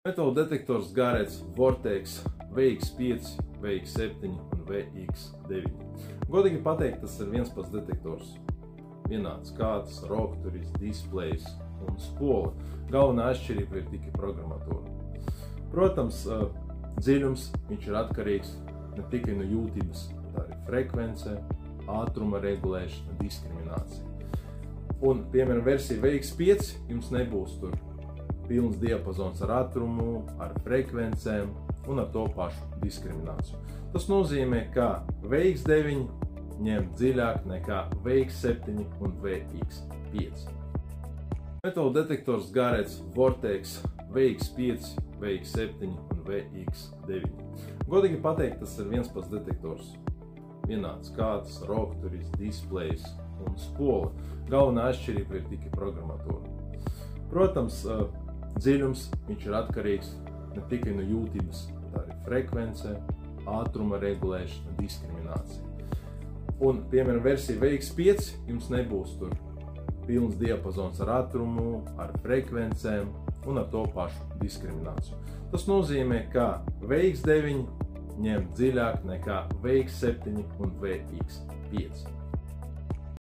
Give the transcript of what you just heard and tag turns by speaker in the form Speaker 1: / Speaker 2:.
Speaker 1: Metalu detektors Garrett Vortex VX5, VX7 un VX9. Godīgi pateikt, tas ir viens pats detektors. Vienāds kāds, rokturis, displejs un spola. Galvenā atšķirība ir tikai programmatūra. Protams, dziļums viņš ir atkarīgs ne tikai no jūtības, tā ir frekvence, ātruma regulēšana, diskriminācija. Un, piemēram, versija VX5 jums nebūs tur pilns diapazons ar ātrumu, ar frekvencēm un ar to pašu diskrimināciju. Tas nozīmē, ka VX9 ņem dziļāk nekā VX7 un VX5. Metalu detektors Garrett Vortex VX5, VX7 un VX9. Godīgi pateikt, tas ir viens pats detektors. Vienāds kāds, rokturis, displejs un spola. Galvenā atšķirība ir tikai programmatūra. Protams, dziļums viņš ir atkarīgs ne tikai no jūtības, tā ir frekvence, ātruma regulēšana, diskriminācija. Un, piemēram, versija VX5 jums nebūs tur pilns diapazons ar ātrumu, ar frekvencēm un ar to pašu diskrimināciju. Tas nozīmē, ka VX9 ņem dziļāk nekā VX7 un VX5.